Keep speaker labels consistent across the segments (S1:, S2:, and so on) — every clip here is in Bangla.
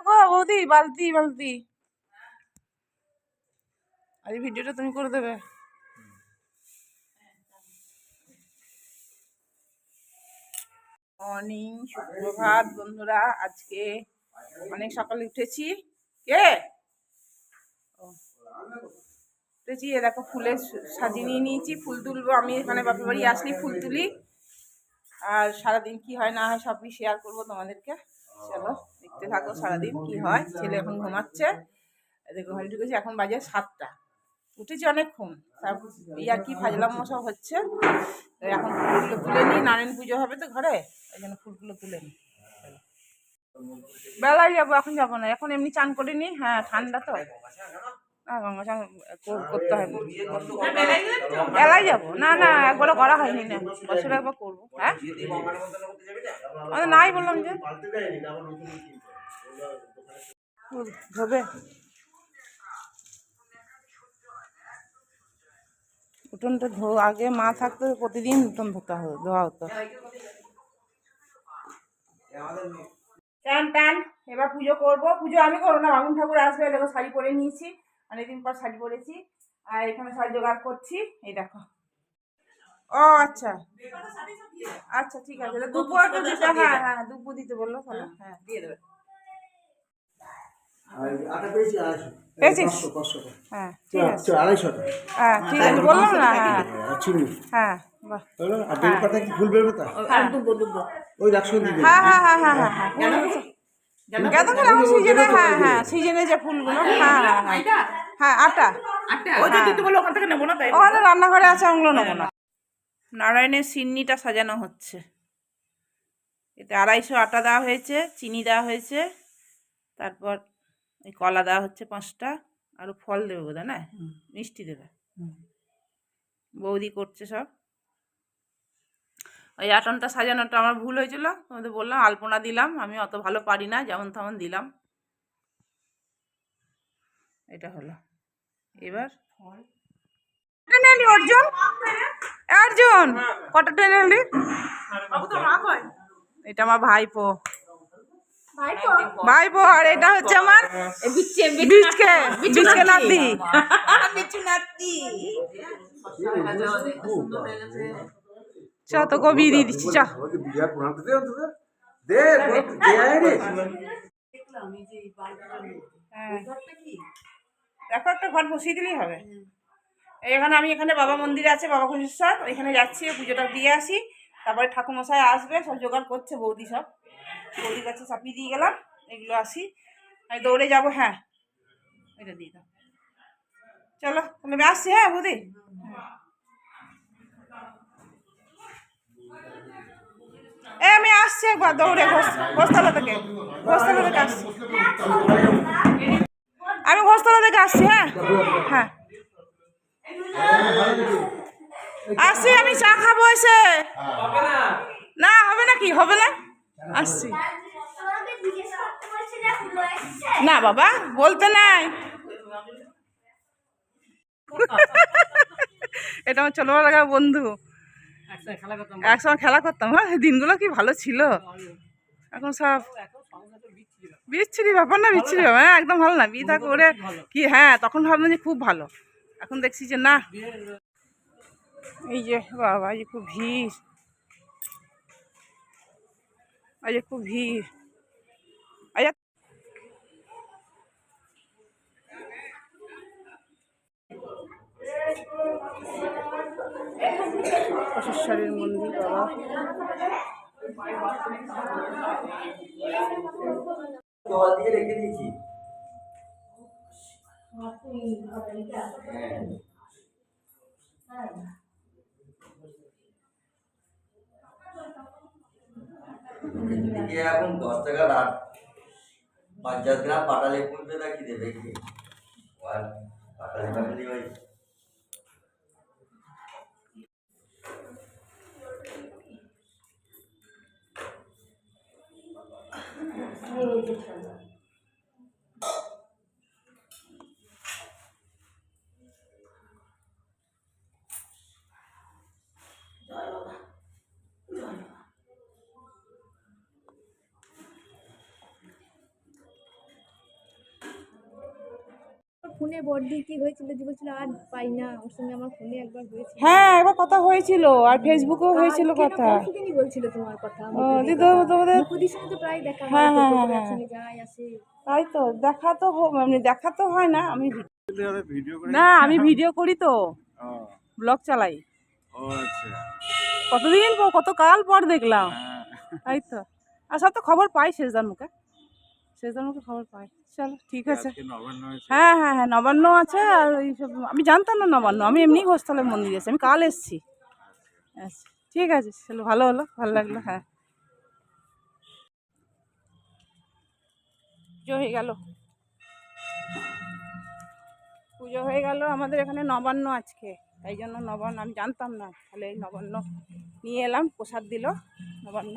S1: গো বৌদি, বালতি বালতি। আর এই ভিডিওটা তুমি করে দেবে। মর্নিং, সুপ্রভাত বন্ধুরা। আজকে অনেক সকালে উঠেছি। কে উঠেছি, এ দেখো ফুলে সাজিয়ে নিয়ে নিয়েছি। ফুল তুলবো আমি, এখানে বাপের বাড়ি আসলি ফুল তুলি। আর সারাদিন কি হয় না হয় সবই শেয়ার করবো তোমাদেরকে। চলো দেখতে থাকো সারাদিন কি হয়। ছেলে এখন ঘুমাচ্ছে, দেখো ঘরে ঢুকেছি। এখন বাজে 7টা, উঠেছি অনেকক্ষণ। তারপর এই আর কি ফাজলাম মশা হচ্ছে। এখন ফুলগুলো তুলে নিই, নারায়ণ পুজো হবে তো ঘরে, ওই জন্য ফুলগুলো তুলে নিই। বেলায় যাবো, এখন যাবো না, এখন এমনি চান করে নি। হ্যাঁ ঠান্ডা তো, গঙ্গা চান করতে হয়। বেলায় যাবো না, না একবারও করা হয়নি, না বছরে একবার করবো। হ্যাঁ নাই বললাম যে ধোবে। উঠোনটা আগে মা থাকতো, প্রতিদিন উঠোন ধোয়া হতো। টান টান, এবার পুজো করবো। পুজো আমি করবো না, বামুন ঠাকুর আসবে। দেখো শাড়ি পরে নিয়েছি, অনেকদিন পর শাড়ি পরেছি। আর এখানে শাড়ি জোগাড় করছি, এই দেখো। ও আচ্ছা আচ্ছা, ঠিক আছে। দুপুর দিতে, হ্যাঁ হ্যাঁ দুপুর দিতে বললো, তাহলে হ্যাঁ দিয়ে দেবে। পেয়েছিস? হ্যাঁ ঠিক আছে, 250 হ্যাঁ ঠিক আছে, বললাম না। হ্যাঁ হ্যাঁ বাহ, হ্যাঁ হ্যাঁ হ্যাঁ হ্যাঁ হ্যাঁ হ্যাঁ গাঁদা ফুল এখন সিজনে। হ্যাঁ হ্যাঁ সিজনে যে ফুলগুলো। হ্যাঁ হ্যাঁ হ্যাঁ হ্যাঁ আটা, ওখানে রান্নাঘরে আছে, ওগুলো নেবো না। নারায়ণের সিন্নিটা সাজানো হচ্ছে। এতে 250 আটা দেওয়া হয়েছে, চিনি দেওয়া হয়েছে, তারপর এই কলা দেওয়া হচ্ছে 5টা, আরও ফল দেবে বোধ হয়, না মিষ্টি দেবে। বৌদি করছে সব। ওই আটনটা সাজানোটা আমার ভুল হয়েছিল, তোমাদের বললাম আলপনা দিলাম, আমি অত ভালো পারি না, যেমন তেমন দিলাম। এটা হলো। এবার অর্জুন, অর্জুন কটা টেনে এলি? এটা আমার ভাইপো, ভাইপো। আর এটা হচ্ছে আমার বিচকে নাতি। চ তো কবি দিয়ে দিচ্ছি, চ। দেখো একটা ঘর বসিয়ে দিলেই হবে। এখানে আমি, এখানে বাবা মন্দির আছে, বাবা কুঞ্জেশ্বর, এখানে যাচ্ছি পুজোটা দিয়ে আসি। তারপরে ঠাকুরমশাই আসবে, সব জোগাড় করছে বৌদি। সব বৌদির কাছে চাপিয়ে দিয়ে গেলাম, এগুলো আসি, আমি দৌড়ে যাবো। হ্যাঁ এটা দিয়ে দাও, চলো তাহলে আমি আসছি। হ্যাঁ বৌদি, আমি আসছি একবার দৌড়ে, ঘোষতলা থেকে আসছি, আমি ঘোষতলা থেকে আসছি। হ্যাঁ হ্যাঁ আসছি, আমি চা খাবো এসে। না হবে না, কি হবে না, আসছি। না বাবা বলতে নাই। এটা আমার ছোটবেলাকার বন্ধু, একসময় খেলা করতাম। হ্যাঁ দিনগুলো কি ভালো ছিল, এখন সব বিচ্ছিরি ব্যাপার। না বিচ্ছিরি ব্যাপার, হ্যাঁ একদম ভালো না। বিয়ে থা করে কি, হ্যাঁ তখন ভাবলাম যে খুব ভালো, এখন দেখছি যে না। এই যে বাবা, এই যে খুব ভিড়, এই যে খুব ভিড়। অশ্বরের মন্দির বাবা, রেখে দিয়েছি। এখন 10 টাকা রাত 50 গ্রাম পাটালি পড়বে না, কি দেবে কি পাটালি পাটালি ভাই।
S2: ফোনে বড়দি কি হয়েছিল যে বলছিল আর পাই না, ওর সঙ্গে আমার ফোনে একবার হয়েছিল।
S1: হ্যাঁ একবার কথা হয়েছিল, আর ফেসবুকেও হয়েছিল কথা।
S2: পরশুদিনই বলছিল তোমার কথা।
S1: ও দিদি তোমাদের,
S2: মুকুদির সঙ্গে তো প্রায় দেখা হয়,
S1: হ্যাঁ
S2: তো
S1: হ্যাঁ
S2: তোমরা
S1: হ্যাঁ
S2: একসঙ্গে যাই আসে।
S1: তাই তো দেখা তো মানে দেখা তো হয় না, আমি
S3: ভিডিও করে
S1: না আমি ভিডিও করি তো,
S3: ও
S1: ব্লগ চালাই।
S3: ও আচ্ছা
S1: কতদিন পর, কতকাল পর দেখলাম।
S3: হ্যাঁ।
S1: তাই তো, আর সব তো খবর পাই শেষদার মুখে, শেষদার মুখে খবর পাই। চলো ঠিক আছে।
S3: আজকে নবান্ন হয়েছে।
S1: হ্যাঁ হ্যাঁ হ্যাঁ নবান্ন আছে, আর এইসব আমি জানতাম না নবান্ন, আমি এমনি ঘোষতলের মন্দির এসেছি, আমি কাল এসেছি। আচ্ছা ঠিক আছে, চলো ভালো হলো, ভালো লাগলো। হ্যাঁ পুজো হয়ে গেল, পুজো হয়ে গেল। আমাদের এখানে নবান্ন আজকে, তাই জন্য নবান্ন আমি জানতাম না, তাহলে এই নবান্ন নিয়ে এলাম, প্রসাদ দিল নবান্ন।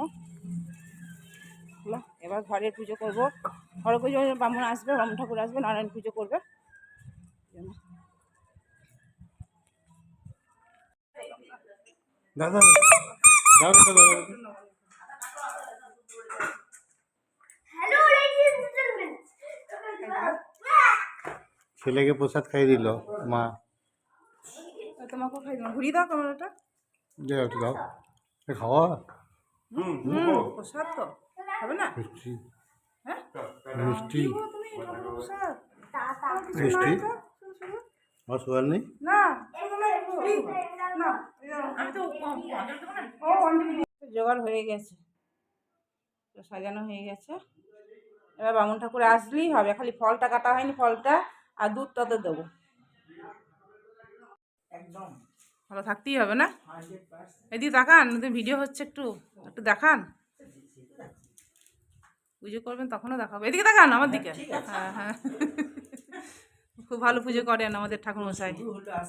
S1: হলো এবার ঘরের পুজো করবো, ঘরে পুজো ব্রাহ্মণ আসবে, ব্রাহ্মণ ঠাকুর আসবে, নারায়ণ পুজো করবে।
S3: দাদা দাও দাদা দাদা ছেলেকে প্রসাদ খাইয়ে দিল মা।
S1: তোমাকেও খাই দিলাম, ঘুরিয়ে দাও ক্যামেরাটা।
S3: যাও একটু দাও, খাওয়া
S1: প্রসাদ তো হবে না।
S3: মিষ্টি
S1: হ্যাঁ
S3: মিষ্টি
S1: কি বলো তুমি, ঠাকুরের প্রসাদ? আমার কিছু
S3: মিষ্টি
S1: নাই তো, শুধু শুধু।
S3: আমার শোয়ার নেই।
S1: না শুধু না, এই, না, আমি তো জোগাড় হয়ে গেছে, তো সাজানো হয়ে গেছে। এবার বামুন ঠাকুর আসলেই হবে, খালি ফলটা কাটা হয়নি, ফলটা আর দুধটা তো দেবো। একদম ভালো থাকতেই হবে না। এদিকে দেখান, ভিডিও হচ্ছে, একটু একটু দেখান, পুজো করবেন তখনও দেখাবো। এদিকে দেখান আমার দিকে। হ্যাঁ হ্যাঁ খুব ভালো পুজো করেন আমাদের ঠাকুরমশাই।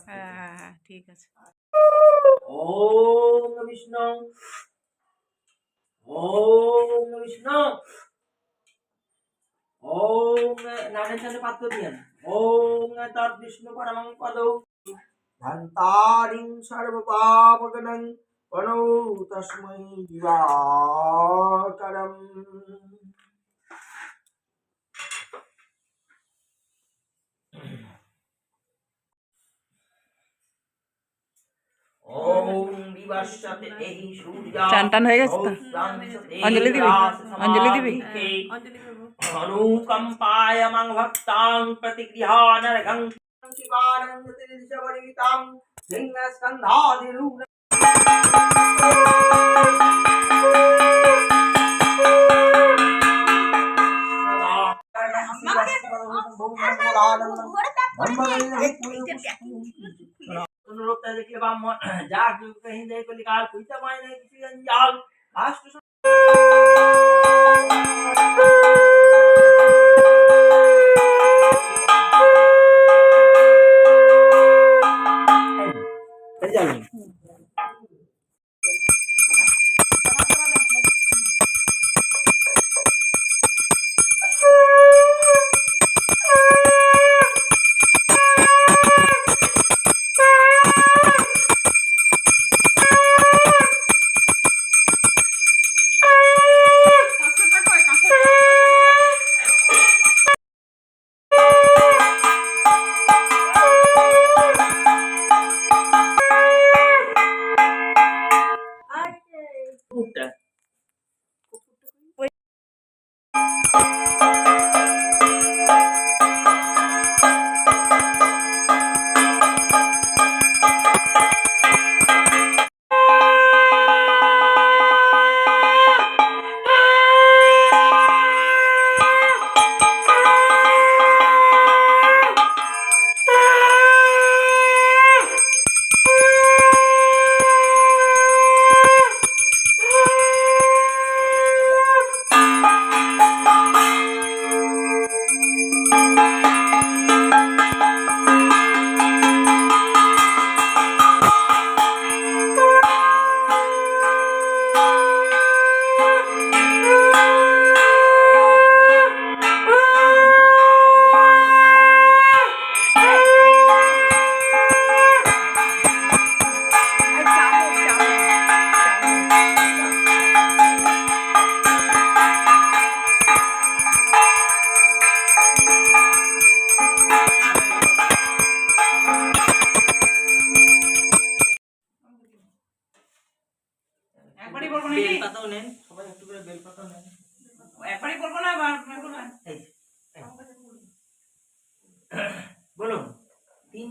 S1: হ্যাঁ হ্যাঁ হ্যাঁ ঠিক আছে।
S4: ওম বিষ্ণু ওম বিষ্ণু ওম নামের সাথে পাত্র দিয়েন। ওম তৎ বিষ্ণু পরমং পদৌ ধন্তারিং সর্বপাপগণং প্রণৌ তস্मै দিবাকরম। ওম বিবস্বতে এহি সূর্যা
S1: টান টান হয়ে গেছে তো। অঞ্জলি দিবি, অঞ্জলি দিবি।
S4: অনুকম্পায় মং ভক্তাং প্রতিগৃহানর্ঘং শিবানন্দতিরিশবরিতাং সিংহস্কন্ধাদিরূঢ়। অনুরূপ দেখলে ব্রাহ্মণ যা কहीं दे को निकाल कोई तो माय नहीं किसी अंजाल लास्ट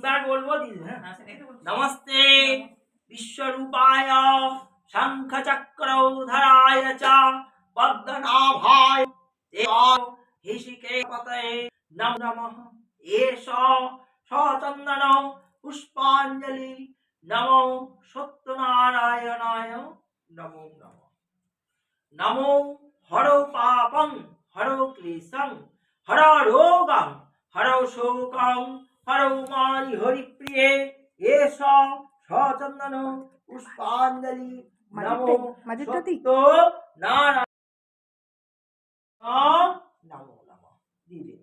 S4: তিনবার বলবো দিদি। হ্যাঁ, নমস্তে বিশ্বরূপায় শঙ্খ চক্রধরায় চ পদ্মনাভায় দেবায় হৃষিকেশপতয়ে নমো নমঃ। এষ সচন্দন পুষ্পাঞ্জলি নমো সত্যনারায়ণায় নমো নমঃ। নমো হরো পাপং হরো ক্লেশং হর রোগং হরো শোকং হরো মারি হরিপ্রিয়ে এষ সচন্দন পুষ্পাঞ্জলি নমো সত্য নারায়ণ নমো নমঃ। দিদি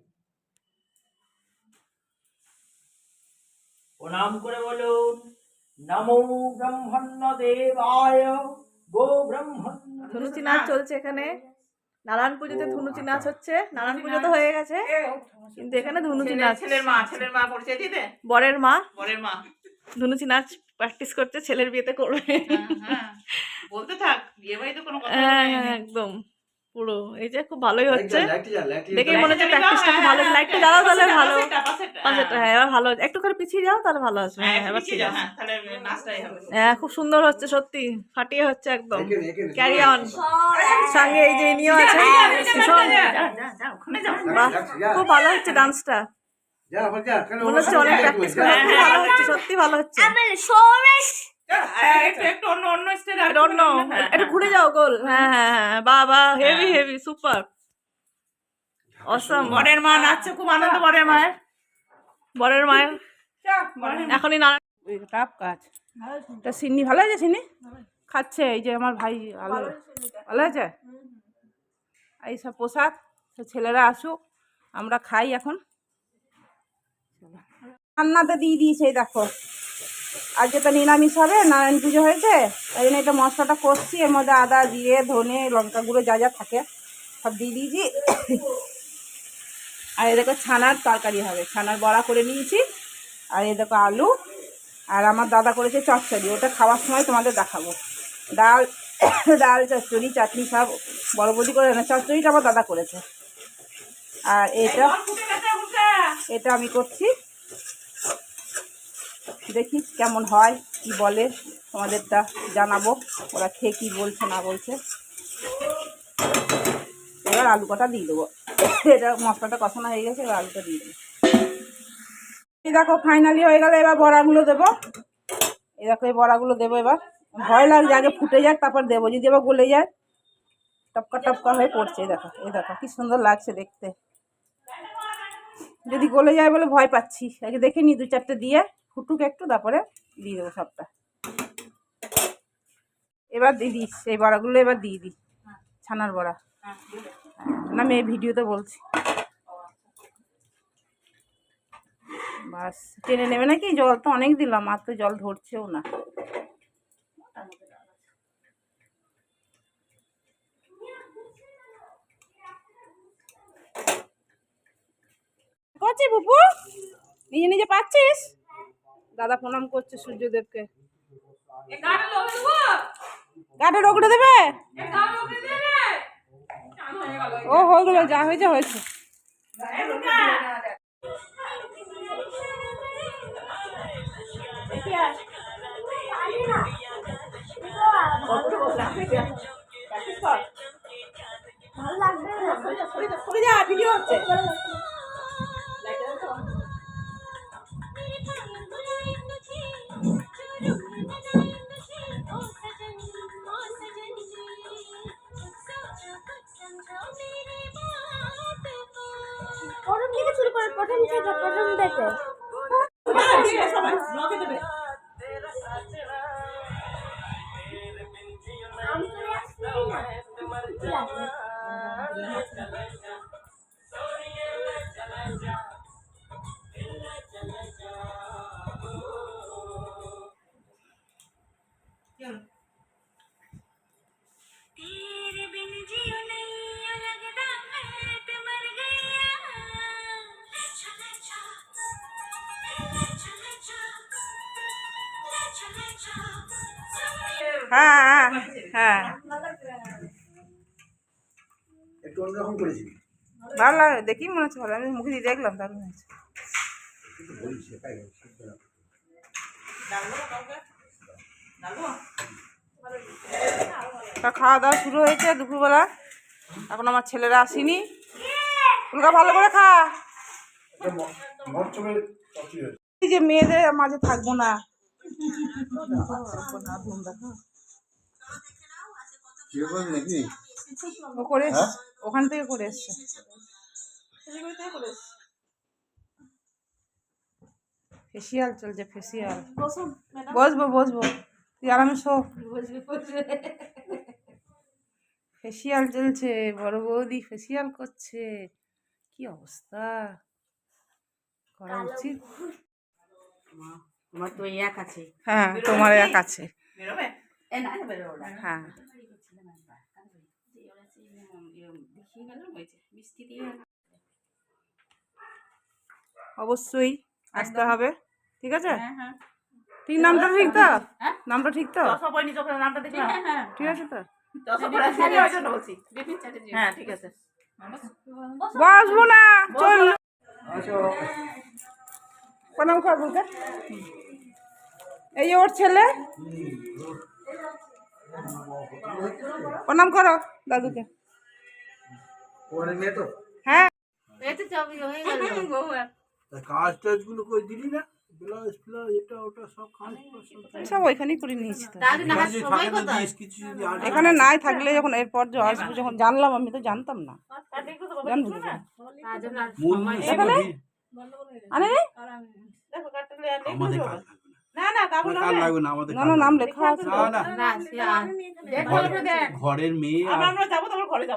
S4: প্রণাম করে বলুন নমো ব্রহ্মণ্য দেবায় গো ব্রহ্মণ্য।
S2: ধুনুচি নাচ চলছে এখানে। নারায়ণ পুজোতে ধুনুচি নাচ হচ্ছে, নারায়ণ পুজো তো হয়ে গেছে, কিন্তু এখানে ধুনুচি নাচ।
S1: ছেলের মা পরিচয় দিতে,
S2: বরের মা
S1: ধুনুচি
S2: নাচ প্র্যাকটিস করছে, ছেলের বিয়েতে করবে।
S1: বলতে থাক, বিয়ে বাড়িতে কোনো কথা
S2: হ্যাঁ হ্যাঁ, একদম পুরো। এই যে খুব ভালোই হচ্ছে, দেখে মনে হচ্ছে প্র্যাকটিসটা খুব ভালো। লাইটটা জ্বালাও তাহলে ভালো। পাশেরটা, হ্যাঁ এবার ভালো, একটু করে পিছিয়ে যাও তাহলে ভালো আসবে। হ্যাঁ এবার ঠিক আছে।
S1: তাহলে নাচটাই হবে।
S2: হ্যাঁ খুব সুন্দর হচ্ছে, সত্যি ফাটিয়ে হচ্ছে একদম। Carry on. সঙ্গে এই যে ইনিও আছে, ভীষণ বাহ, খুব ভালো হচ্ছে ডান্সটা। মনে হচ্ছে অনেক প্র্যাকটিস করে ভালো হচ্ছে, সত্যি ভালো হচ্ছে।
S1: একটু অন্য স্টাইল আর
S2: অন্য একটু ঘুরে যাও গোল। হ্যাঁ হ্যাঁ হ্যাঁ, বাহ বাহ, হেভি হেভি, সুপার অসাম।
S1: বরের মা নাচছে, খুব আনন্দ বরের মায়ের।
S2: এখনই না টাপ কাজ। তা সিন্নি ভালো আছে? সিন্নি খাচ্ছে এই যে আমার ভাই। ভালো আছে। এইসব প্রসাদ তো ছেলেরা আসুক, আমরা খাই এখন। রান্নাতে দিয়ে দিয়েছে, এই দেখো আজকে তো নিরামিষ হবে, নারায়ণ পুজো হয়েছে, তাই জন্য এটা মশলাটা কষছি। এর মধ্যে আদা জিরে ধনে লঙ্কা গুঁড়ো যা যা থাকে সব দিয়ে দিয়েছি। আর এই দেখো ছানার তরকারি হবে, ছানার বড়া করে নিয়েছি। আর এই দেখো আলু, আর আমার দাদা করেছে চচ্চড়ি, ওটা খাওয়ার সময় তোমাদের দেখাবো। ডাল ডাল চচ্চড়ি চাটনি সব বড় বড়ি করে না, চচ্চড়িটা আমার দাদা করেছে। আর এটা আমি করছি, দেখি কেমন হয়, কি বলে, তোমাদেরটা জানাবো, ওরা খেয়ে কি বলছে না বলছে। এবার আলু কটা দিয়ে দেবো, এটা মশলাটা কষানো হয়ে গেছে, এবার আলুটা দিয়ে দেবো। এই দেখো ফাইনালি হয়ে গেল, এবার বড়াগুলো দেবো। এই দেখো এই বড়াগুলো দেবো এবার। ভয় লাগছে, আগে ফুটে যাক তারপর দেবো, যদি এবার গলে যায় টপকা টপকা হয়ে পড়ছে। এই দেখো কি সুন্দর লাগছে দেখতে। যদি গলে যায় বলে ভয় পাচ্ছি, আগে দেখে নি, দু চারটে দিয়ে ফুটুক একটু, তারপরে দিয়ে দেবো সবটা। এবার দিয়ে দিস এই বড়াগুলো, এবার দিয়ে দিই ছানার বড়া। না আমি এই ভিডিওতে বলছি। বাস টেনে নেবে নাকি? জল তো অনেক দিলাম, আর তো জল ধরছেও না। করছিস বুপু? নিজে নিজে পাচ্ছিস? দাদা প্রণাম করছে সূর্যদেবকে। গাটা রগড়ে দেবে? ও হয়ে গেল, যা হয়েছে হয়েছে। ভিডিও হচ্ছে।
S5: প্রথম থেকে শুরু করে, প্রথম থেকে
S2: হ্যাঁ হ্যাঁ,
S3: একটু অন্যরকম করেছি।
S2: ভালো লাগে, দেখি মনে হচ্ছে ভালো। আমি মুখে দিয়ে দেখলাম, দারুণ হয়েছে। তা খাওয়া দাওয়া শুরু হয়েছে দুপুরবেলা, এখন আমার ছেলেরা আসেনি। ফুলকা ভালো করে খা। এই যে মেয়েদের মাঝে থাকবো না।
S3: নাকি
S2: ও করে এসছে, ওখান থেকে করে এসছে। ফেসিয়াল চলছে, ফেসিয়াল। বসবো বসবো, তুই আরামে শো। ফেসিয়াল চলছে, বড় বৌদি ফেসিয়াল করছে। কি অবস্থা, করা উচিত।
S5: তোমার তো এক আছে।
S2: হ্যাঁ, তোমার এক আছে। হ্যাঁ, অবশ্যই আসতে হবে। ঠিক আছে, ঠিক নামটা ঠিক তো? নামটা ঠিক তো? ঠিক আছে তো?
S1: হ্যাঁ ঠিক আছে।
S2: বসবো না, চল। প্রণাম কর বলতে। এই যে ওর ছেলে, প্রণাম করো দাদুকে। হ্যাঁ,
S3: কাজ টাজগুলো কই দিলি না? ব্লাউজ ফ্লাউজ এটা ওটা সব কাজ
S2: সব ওইখানেই করে নিয়েছি তো।
S3: কিছু যদি আর
S2: এখানে নাই থাকলে যখন এরপর যে আসবো, যখন জানলাম, আমি তো জানতাম না। জানবো কি করে? এখানে আরে
S3: আমাদের কাজ লাগবে না, আমাদের
S2: না না, নাম লেখা আছে।
S3: ঘরের মেয়ে আর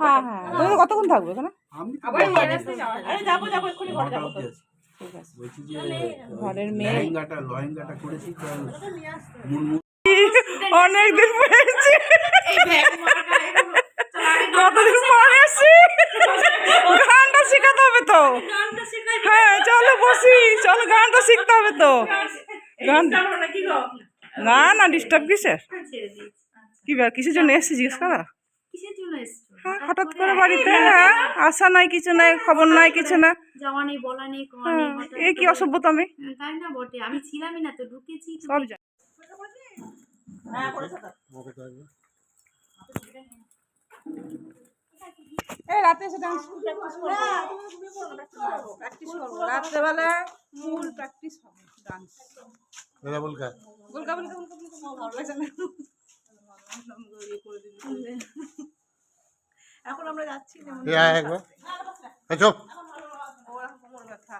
S2: হ্যাঁ হ্যাঁ, তুমি কতক্ষণ থাকবে এখানে?
S3: আমি তো নটা অবধি আছি।
S2: ঠিক আছে।
S3: বলছি যে
S2: ঘরের মেয়ে,
S3: লহেঙ্গাটা করেছি
S2: অনেকদিন পেয়েছি, কতদিন পরে এসছি। গানটা শেখাতে হবে তো। হ্যাঁ চলো বসি, চলো গানটা শিখতে হবে তো। গান না না, ডিস্টার্ব কিসের? কি ব্যাপার, কিসের জন্য এসছি জিজ্ঞেস করা? হ্যাঁ, হঠাৎ করে বাড়িতে, হ্যাঁ আসা নাই, কিছু নাই, খবর নাই, কিছু না।
S5: যাওয়া নেই, বলা নেই,
S2: এই কি অসভ্যতা আমি
S5: তাই না? বটে, আমি ছিলামই না তো, ঢুকেছি।
S2: সব জানি। এই রাতে এসে ডান্স প্র্যাকটিস করবো, রাত্রেবেলায় ফুল প্র্যাকটিস হবে ডান্স।
S3: দাদা বলকা
S2: বলকা বলকা বলকা ভালো লাগছে না। এখন আমরা যাচ্ছি যেমন
S3: একবার চুপ।
S2: কোমর ব্যথা,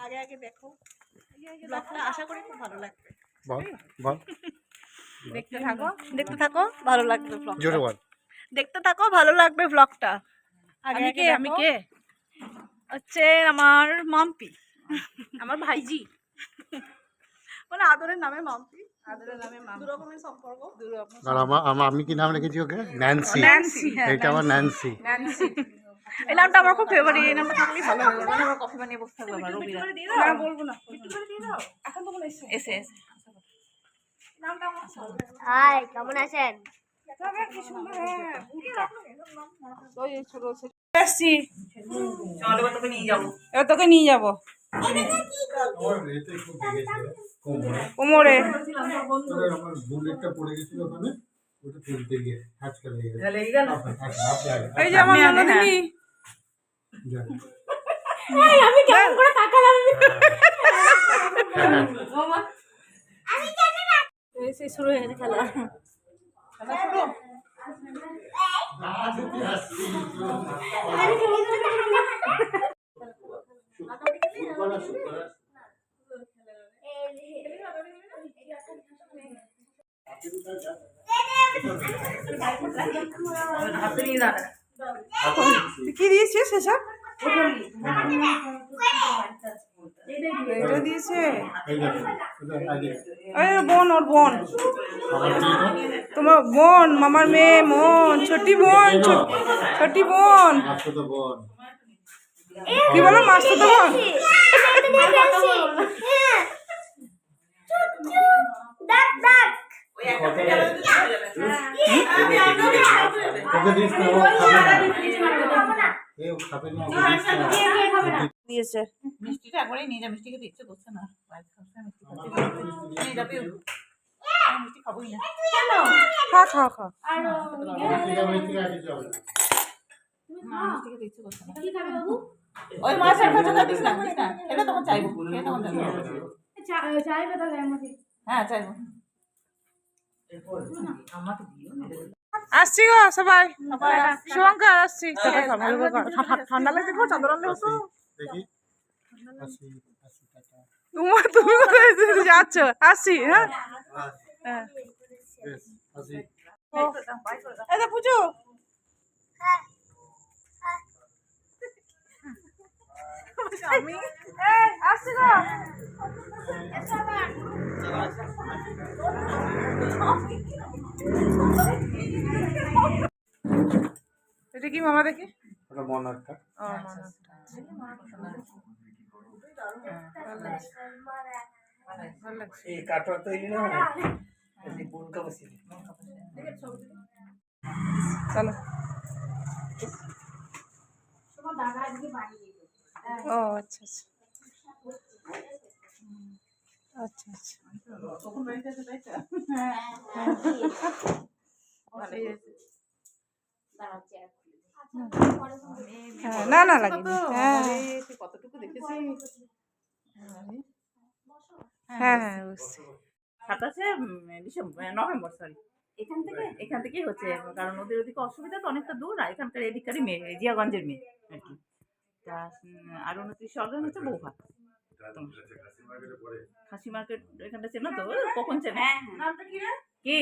S2: আগে আগে দেখো ব্লগটা, আশা করি খুব ভালো লাগবে।
S3: বল বল
S2: দেখতে থাকো, দেখতে থাকো, ভালো লাগবে ব্লগ।
S3: জোরে বল।
S2: দেখতে থাকো, ভালো লাগবে ব্লগটা। আমি কে? আমি কে? হচ্ছে আমার মাম্পি, আমার ভাইজি, মানে আদরের নামে মাম্পি, আদরের নামে মাম্পি। দু রকমের সম্পর্ক, দু রকম।
S3: আর আমি কি নাম রেখেছি ওকে? ন্যান্সি।
S2: ন্যান্সি, হ্যাঁ
S3: এটা আমার ন্যান্সি।
S2: ন্যান্সি। এই নামটা আমার খুব ফেভারিট, এই নামটা থাকলেই ভালো হবে। আমরা কফি বানিয়ে বসে থাকবো, আমরা রবিরা। না বলবো না, এখন তো বলে এসে এসে নামটা আমার
S5: হাই, কেমন আছেন?
S2: কি সুন্দর। হ্যাঁ, ওই ছোট ছোট এসছি,
S1: চলো তোকে নিয়ে যাবো।
S2: এবার তোকে নিয়ে যাবো কোমরে। এই যে আমার ননদিনী,
S5: আমি কেমন করে তাকালাম? এসে শুরু হয়ে গেছে খেলা।
S2: কি দিয়েছিস সেসব? এটা দিয়েছে ওই বোন, ওর বোন, তোমার বোন, মামার মেয়ে, বোন, ছোটি বোন, ছোটি বোন। কি বলো, মাসতুতো বোন?
S3: কেউ খাবে না
S2: দিয়েছে
S1: মিষ্টিটা একবারেই নিয়ে যা, মিষ্টি খেতে ইচ্ছে করছে না। নিয়ে যাবি? মিষ্টি খাবোই না।
S2: খা খা খা
S1: মিষ্টি খেতে ইচ্ছে করছে না। ওই মাছের খাচ্ছে না, দিস না, দিস না। খেলে তখন চাইবো, খেলে তখন চাইবো। হ্যাঁ চাইবো।
S2: আসছি গো সবাই, শুভঙ্কর আসছি। ঠান্ডা লাগছে গো, চাদর আনলে হতো।
S3: দেখি আসি আসি টাটা
S2: উমা তুমি কোথায় যাচ্ছ? আসছি। হ্যাঁ হ্যাঁ
S3: বেশ আসি
S2: এটা পুজো আমি আসছি গো। এটা কি মামা দেখি?
S3: ওটা মনারটা
S2: ও মামা ভালো লাগছে।
S4: এই কাঠটা তৈরি না হয় এই বুনকা বসি
S2: চলো। ও আচ্ছা আচ্ছা আচ্ছা আচ্ছা।
S1: কখন বাড়িতে আছে তাই তো? ভালোই হয়েছে।
S2: হ্যাঁ না না লাগে হ্যাঁ
S1: কতটুকু দেখেছি।
S2: হ্যাঁ হ্যাঁ বুঝছি।
S1: 27 ডিসেম্বর, নভেম্বর, সরি। এখান থেকেই হচ্ছে, কারণ ওদের ওদিকে অসুবিধা তো অনেকটা দূর, আর এখানকার এদিককারই মেয়ে, জিয়াগঞ্জের মেয়ে আর কি। তা আর 29 অর্গান হচ্ছে বৌভাত। খাসি মার্কেট এখানটা চেনো তো? কখন চেনো? কি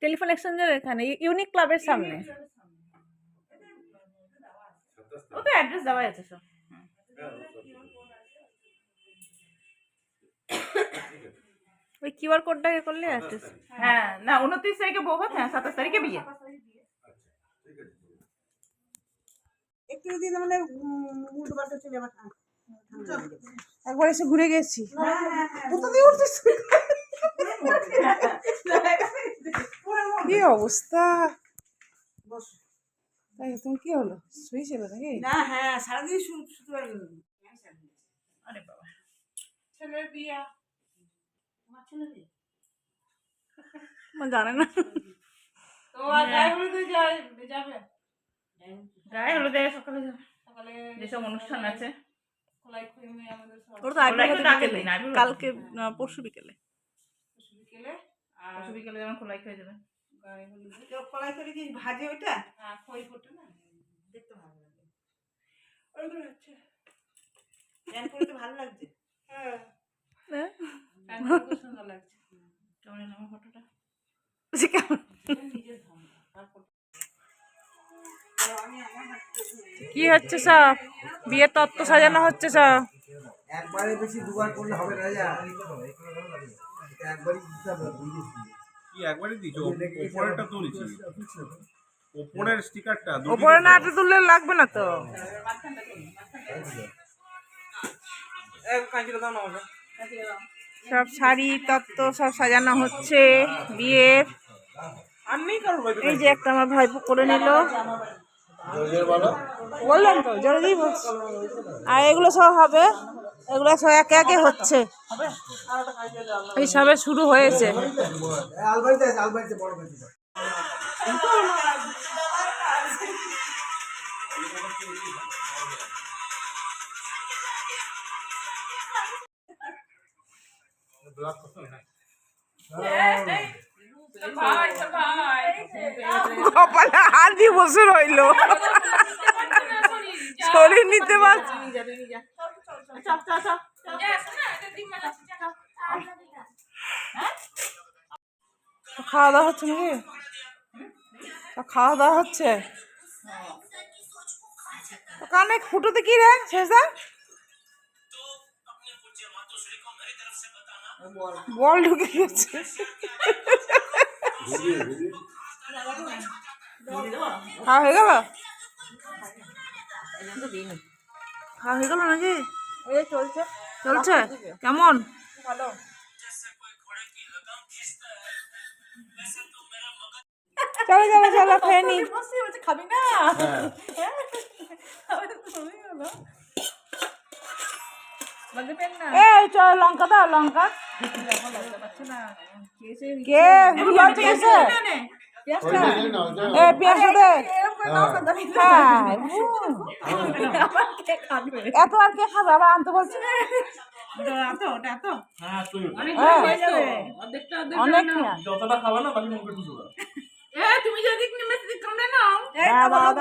S2: টেলিফোন এক্সচেঞ্জের এখানে ইউনিক ক্লাবের সামনে।
S1: ও তো অ্যাড্রেস দেওয়াই আছে সব।
S2: ওই কিউআর কোডটা করলে অ্যাড্রেস।
S1: হ্যাঁ না, 29 তারিখে বৌভাত, হ্যাঁ 27 তারিখে বিয়ে।
S2: একটু দিন মানে উল্টো পাল্টা চলে আবার একবার এসে ঘুরে গেছি। কোথা দিয়ে উঠছিস? কি অবস্থা? তাই তুমি কি হলো, শুয়েছিল নাকি?
S1: না হ্যাঁ, সারাদিন শুধু আরে বাবা, ছেলের বিয়ে। তোমার ছেলের বিয়ে
S2: জানে না
S1: তো গায়ে হলুদে যাবে। গায়ে হলুদে সকালে যেসব অনুষ্ঠান আছে,
S2: ওর তো কালকে পরশু বিকেলে
S1: পরশু বিকেলে যেমন খোলাই খেয়ে যাবে। গায়ে হলুদে
S2: কলাই করে কি ভাজে ওইটা?
S1: হ্যাঁ, খই ফোটে না, দেখতে ভালো লাগে।
S2: ওইগুলো হচ্ছে
S1: প্যান পরতে ভালো লাগছে।
S2: হ্যাঁ
S1: প্যান পরে খুব সুন্দর লাগছে। কেমন এলো আমার ফটোটা? নিজের ধারণা। তারপর
S2: কি হচ্ছে সব? বিয়ের তত্ত্ব সাজানো হচ্ছে সব।
S3: একবারে বেশি দুবার করলে হবে না যা একবারই দিতে হবে বুঝেছি
S6: কি একবারই দিছো? উপরেরটা তুলছি, উপরের স্টিকারটা
S2: ওপরে না আটা তুললে লাগবে না তো। সব শাড়ি তত্ত্ব সব সাজানো হচ্ছে বিয়ের। এই যে একটা আমার ভাইপো করে নিল, বললাম তো জলদি বলছি। আর এগুলো সব হবে, এগুলো সব একে একে হচ্ছে, এই সবে শুরু হয়েছে।
S3: আলবাড়িতে আছে, আলবাড়িতে বড় বেশি
S2: কপালে হাত দিয়ে বসে রইলো, শরীর নিতে পারছি। খাওয়া দাওয়া হচ্ছে নাকি? খাওয়া দাওয়া হচ্ছে। কানে ফুটোতে কি রে শেষদা? বল ঢুকে গেছে। খাওয়া হয়ে গেল? খাওয়া হয়ে গেল নাকি? চলছে চলছে। কেমন? ভালো। চলো চলো চলো খেয়ে নি।
S1: খাবি না?
S2: এই চল লঙ্কা দাও লঙ্কা কে লঙ্কা পেয়েছে এ পেঁয়াজ দে হ্যাঁ এত আর কে খাবে আবার আনতে বলছি
S4: হ্যাঁ তুই
S2: হ্যাঁ, অনেক পেঁয়াজ
S4: যতটা খাবা না বাকি মুখে ঢুকবে
S1: তুমি যদি
S2: দাও, দাও, দাও।